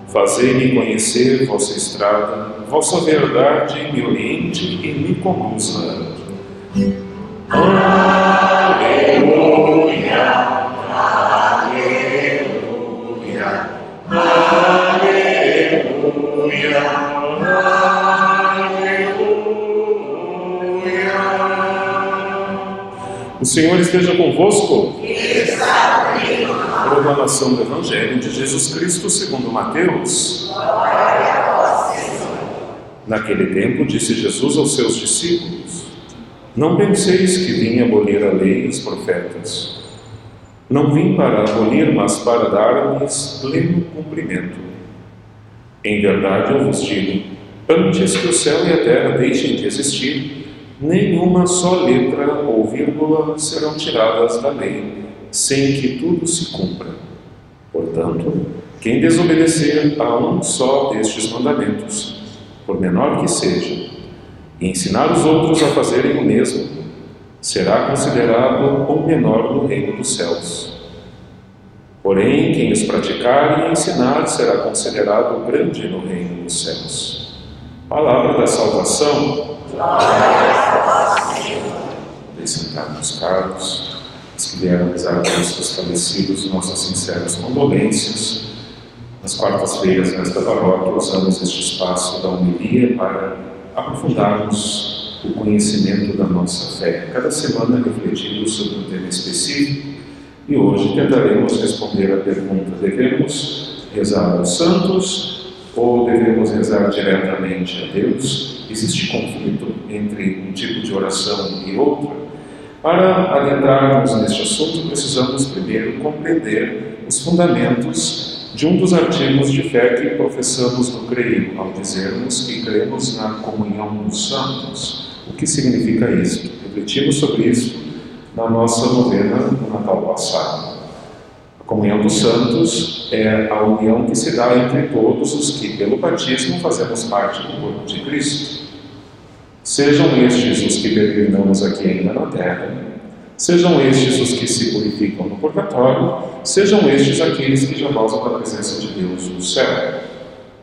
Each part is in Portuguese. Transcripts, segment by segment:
Fazei-me conhecer vossa estrada, vossa verdade me oriente e me conduza. Aleluia, aleluia, aleluia, aleluia. O Senhor esteja convosco. Proclamação do Evangelho de Jesus Cristo segundo Mateus. Naquele tempo disse Jesus aos seus discípulos: Não penseis que vim abolir a lei e os profetas. Não vim para abolir, mas para dar-lhes pleno cumprimento. Em verdade eu vos digo, antes que o céu e a terra deixem de existir, nenhuma só letra ou vírgula serão tiradas da lei, sem que tudo se cumpra. Portanto, quem desobedecer a um só destes mandamentos, por menor que seja, e ensinar os outros a fazerem o mesmo, será considerado o menor no reino dos céus. Porém, quem os praticar e ensinar será considerado grande no reino dos céus. Palavra da salvação. Sentar-nos, caros, os que vieram rezar pelos falecidos, nossas sinceras condolências. Nas quartas-feiras, nesta paróquia, usamos este espaço da homilia para aprofundarmos o conhecimento da nossa fé. Cada semana refletindo sobre um tema específico, e hoje tentaremos responder à pergunta: devemos rezar aos santos ou devemos rezar diretamente a Deus? Existe conflito entre um tipo de oração e outro? Para adentrarmos neste assunto, precisamos primeiro compreender os fundamentos de um dos artigos de fé que professamos no Creio, ao dizermos que cremos na comunhão dos santos. O que significa isso? Refletimos sobre isso na nossa novena do Natal passado. A comunhão dos santos é a união que se dá entre todos os que, pelo batismo, fazemos parte do corpo de Cristo. Sejam estes os que peregrinamos aqui ainda na terra, sejam estes os que se purificam no purgatório, sejam estes aqueles que já gozam da presença de Deus no céu.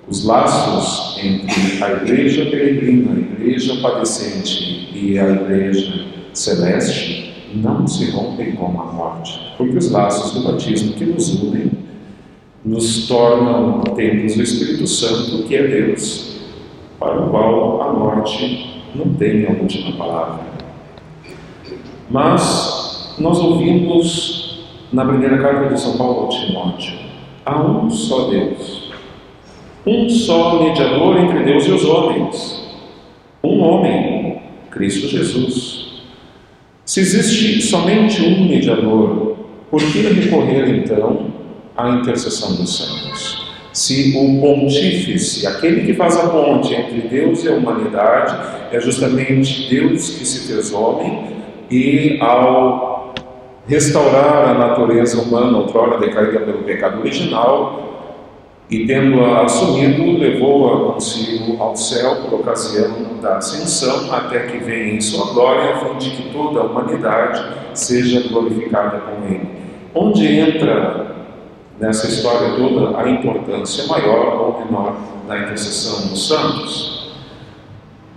Os laços entre a igreja peregrina, a igreja padecente e a igreja celeste não se rompem com a morte, porque os laços do batismo que nos unem nos tornam templos do Espírito Santo, que é Deus, para o qual a morte não tem a última palavra. Mas nós ouvimos na primeira carta de São Paulo ao Timóteo: há um só Deus, um só mediador entre Deus e os homens, um homem, Cristo Jesus. Se existe somente um mediador, por que recorrer então à intercessão dos santos? Se o pontífice, aquele que faz a ponte entre Deus e a humanidade, é justamente Deus que se fez homem e, ao restaurar a natureza humana, outrora decaída pelo pecado original, e tendo-a assumido, levou-a consigo ao céu por ocasião da ascensão, até que venha em sua glória, a fim de que toda a humanidade seja glorificada com ele. Onde entra nessa história toda a importância maior ou menor da intercessão dos santos?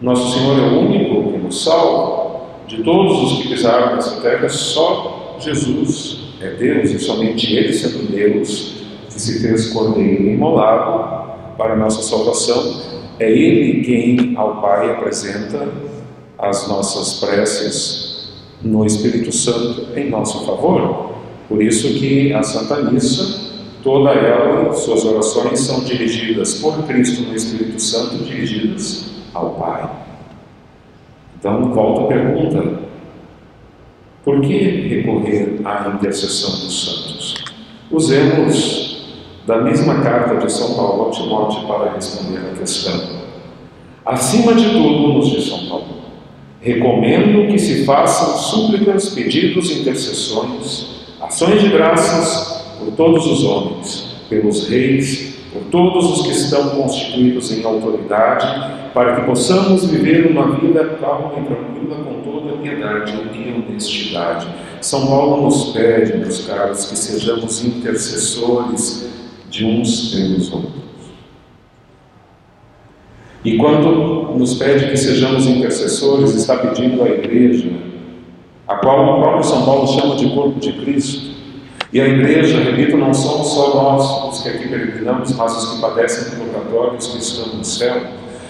Nosso Senhor é o único que nos salva. De todos os que pisaram nessa terra, só Jesus é Deus, e somente Ele, sendo Deus, que se fez cordeiro imolado para a nossa salvação, é Ele quem ao Pai apresenta as nossas preces no Espírito Santo em nosso favor. Por isso que a Santa Missa, toda ela, suas orações são dirigidas por Cristo no Espírito Santo, dirigidas ao Pai. Então, volta a pergunta: por que recorrer à intercessão dos santos? Usemos da mesma carta de São Paulo ao Timóteo para responder à questão. Acima de tudo, nos diz São Paulo, recomendo que se façam súplicas, pedidos, intercessões, ações de graças por todos os homens, pelos reis, por todos os que estão constituídos em autoridade, para que possamos viver uma vida calma e tranquila com toda piedade e honestidade. São Paulo nos pede, meus caros, que sejamos intercessores de uns pelos outros. E quando nos pede que sejamos intercessores, está pedindo à igreja, a qual o próprio São Paulo chama de corpo de Cristo. E a igreja, repito, não somos só nós, os que aqui peregrinamos, mas os que padecem no purgatório, os que estão no céu.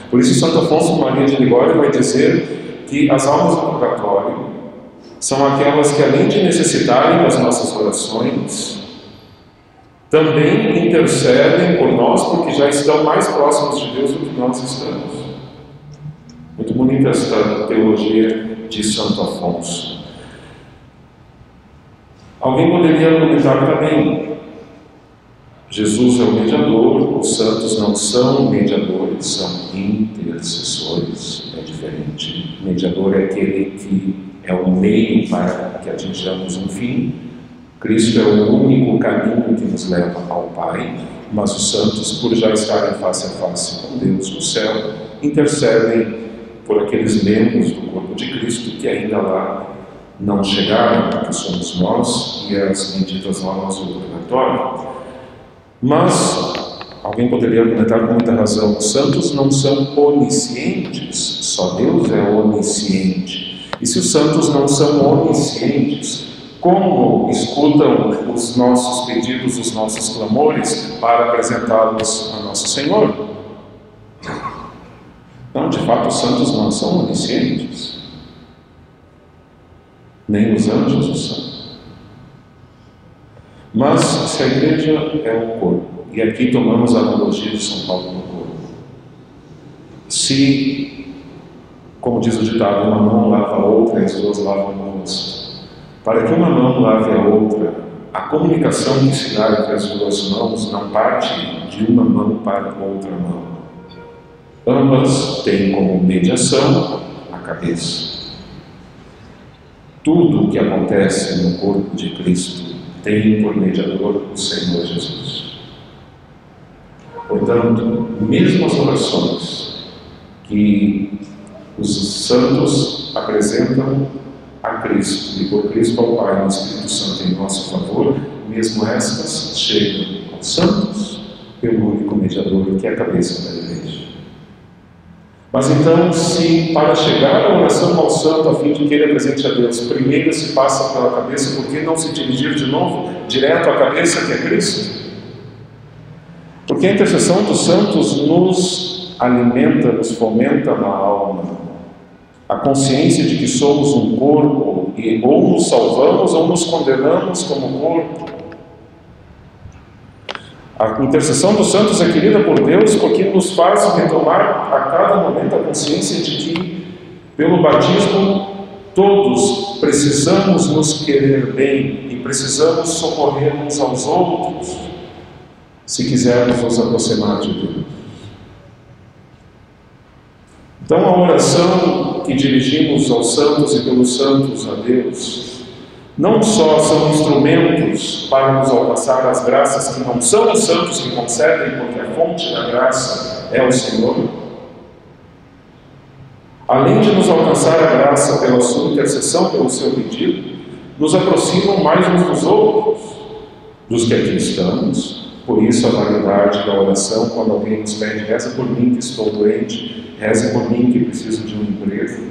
Por isso, Santo Afonso Maria de Ligório vai dizer que as almas do purgatório são aquelas que, além de necessitarem das nossas orações, também intercedem por nós, porque já estão mais próximos de Deus do que nós estamos. Muito bonita esta teologia de Santo Afonso. Alguém poderia argumentar também: Jesus é o mediador, os santos não são mediadores, são intercessores. É diferente. Mediador é aquele que é o meio para que atinjamos um fim. Cristo é o único caminho que nos leva ao Pai, mas os santos, por já estarem face a face com Deus no céu, intercedem por aqueles membros do corpo de Cristo que ainda lá não chegaram, porque somos nós e as benditas almas do purgatório. Mas alguém poderia argumentar com muita razão: os santos não são oniscientes, só Deus é onisciente. E se os santos não são oniscientes, como escutam os nossos pedidos, os nossos clamores, para apresentá-los a Nosso Senhor? Não, de fato, os santos não são oniscientes. Nem os anjos o são. Mas se a igreja é um corpo, e aqui tomamos a analogia de São Paulo no corpo, se, como diz o ditado, uma mão lava a outra e as duas lavam o rosto, para que uma mão lave a outra, a comunicação que se dá entre as duas mãos não parte de uma mão para outra mão. Ambas têm como mediação a cabeça. Tudo o que acontece no corpo de Cristo tem por mediador o Senhor Jesus. Portanto, mesmo as orações que os santos apresentam a Cristo e por Cristo ao Pai no Espírito Santo em nosso favor, mesmo estas chegam aos santos pelo único mediador que é a cabeça da igreja. Mas então, se para chegar à oração ao santo, a fim de que ele apresente a Deus, primeiro se passa pela cabeça, por que não se dirigir de novo direto à cabeça que é Cristo? Porque a intercessão dos santos nos alimenta, nos fomenta na alma a consciência de que somos um corpo e ou nos salvamos ou nos condenamos como corpo. A intercessão dos santos é querida por Deus porque nos faz retomar a cada momento a consciência de que, pelo batismo, todos precisamos nos querer bem e precisamos socorrer uns aos outros se quisermos nos aproximar de Deus. Então, a oração que dirigimos aos santos e pelos santos a Deus não só são instrumentos para nos alcançar as graças que não são os santos que concedem, porque a fonte da graça é o Senhor. Além de nos alcançar a graça pela sua intercessão, pelo seu pedido, nos aproximam mais uns dos outros, dos que aqui estamos. Por isso a validade da oração, quando alguém nos pede: reza por mim que estou doente, reze por mim que preciso de um emprego.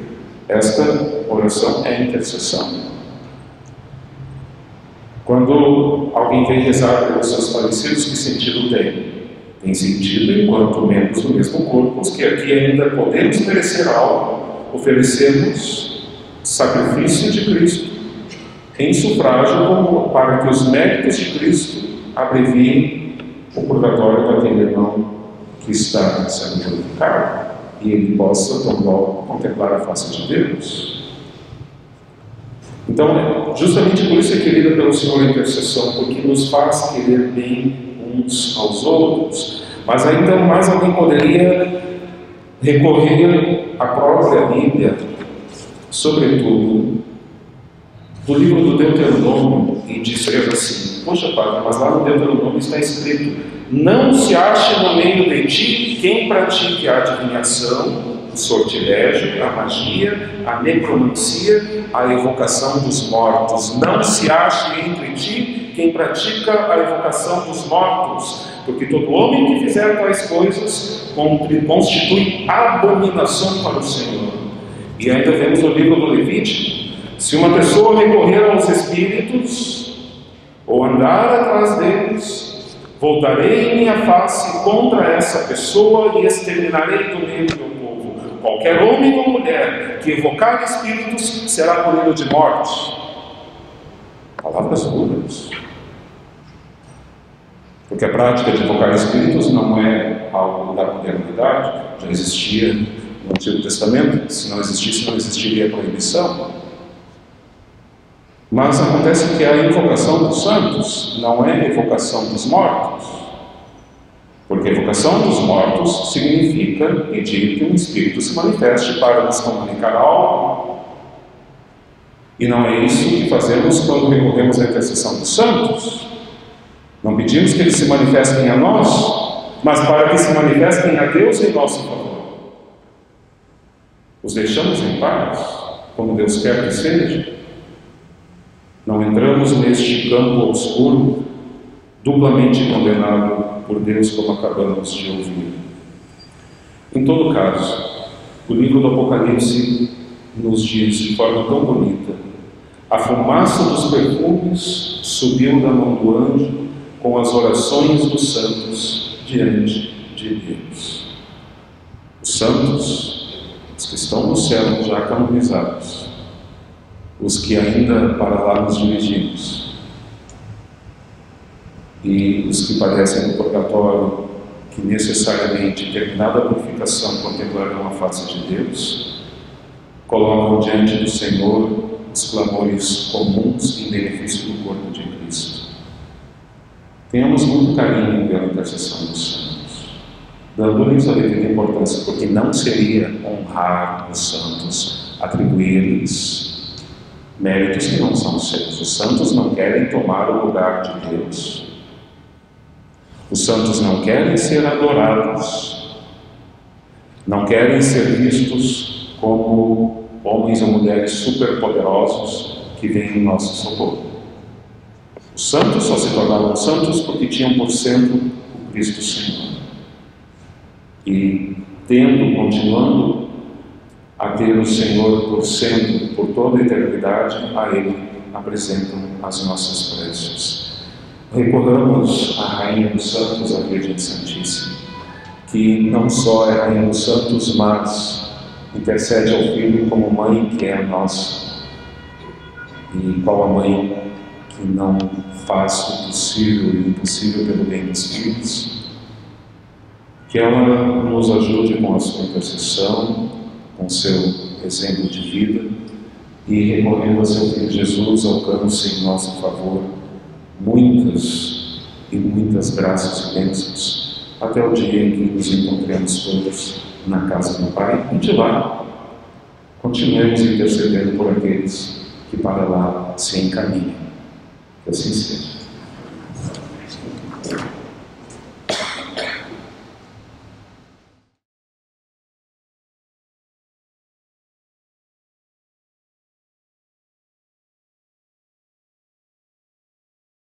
Esta oração é intercessão. Quando alguém vem rezar pelos seus falecidos, que sentido tem? Tem sentido enquanto membros do mesmo corpo, os que aqui ainda podemos merecer algo, oferecemos sacrifício de Cristo em sufrágio como para que os méritos de Cristo abreviem o purgatório daquele irmão que está sendo purificado e ele possa tão logo contemplar a face de Deus. Então, justamente por isso é querida pelo Senhor a intercessão, porque nos faz querer bem uns aos outros. Mas aí então mais alguém poderia recorrer à própria Bíblia, sobretudo do livro do Deuteronômio, e dizer assim: poxa, Padre, mas lá no Deuteronômio está escrito: não se ache no meio de ti quem pratique a adivinhação, o sortilégio, a magia, a necromancia, a evocação dos mortos. Não se ache entre ti quem pratica a evocação dos mortos, porque todo homem que fizer tais coisas constitui abominação para o Senhor. E ainda vemos no livro do Levítico: se uma pessoa recorrer aos espíritos, ou andar atrás deles, voltarei minha face contra essa pessoa e exterminarei do meio do meu povo. Qualquer homem ou mulher que evocar espíritos será punido de morte. Palavras duras. Porque a prática de evocar espíritos não é algo da modernidade, já existia no Antigo Testamento. Se não existisse, não existiria a proibição. Mas acontece que a invocação dos santos não é a evocação dos mortos. Porque a evocação dos mortos significa pedir que um espírito se manifeste para nos comunicar algo. E não é isso que fazemos quando recorremos à intercessão dos santos. Não pedimos que eles se manifestem a nós, mas para que se manifestem a Deus em nosso favor. Os deixamos em paz, como Deus quer que seja. Não entramos neste campo obscuro, duplamente condenado por Deus, como acabamos de ouvir. Em todo caso, o livro do Apocalipse nos diz de forma tão bonita: a fumaça dos perfumes subiu da mão do anjo com as orações dos santos diante de Deus. Os santos, os que estão no céu já canonizados, os que ainda para lá nos dirigimos, e os que padecem no purgatório, que necessariamente, terminada a purificação, contemplarão a face de Deus, colocam diante do Senhor os clamores comuns em benefício do corpo de Cristo. Tenhamos muito carinho pela intercessão dos santos, dando-lhes a devida importância, porque não seria honrar os santos, atribuir-lhes méritos que não são seus. Os santos não querem tomar o lugar de Deus. Os santos não querem ser adorados, não querem ser vistos como homens ou mulheres superpoderosos que vêm em nosso socorro. Os santos só se tornaram santos porque tinham por centro o Cristo Senhor. E continuando a ter o Senhor por centro, por toda a eternidade, a Ele apresentam as nossas preces. Recorramos à Rainha dos Santos, a Virgem Santíssima, que não só é Rainha dos Santos, mas intercede ao Filho como mãe que é a nossa. E qual a mãe que não faz o possível e o impossível pelo bem dos filhos? Que ela nos ajude com a sua intercessão, com seu exemplo de vida, e recorrendo a seu Filho Jesus, alcance em nosso favor muitas e muitas graças e bênçãos, até o dia em que nos encontremos todos na casa do Pai, e de lá continuemos intercedendo por aqueles que para lá se encaminham. Que assim seja.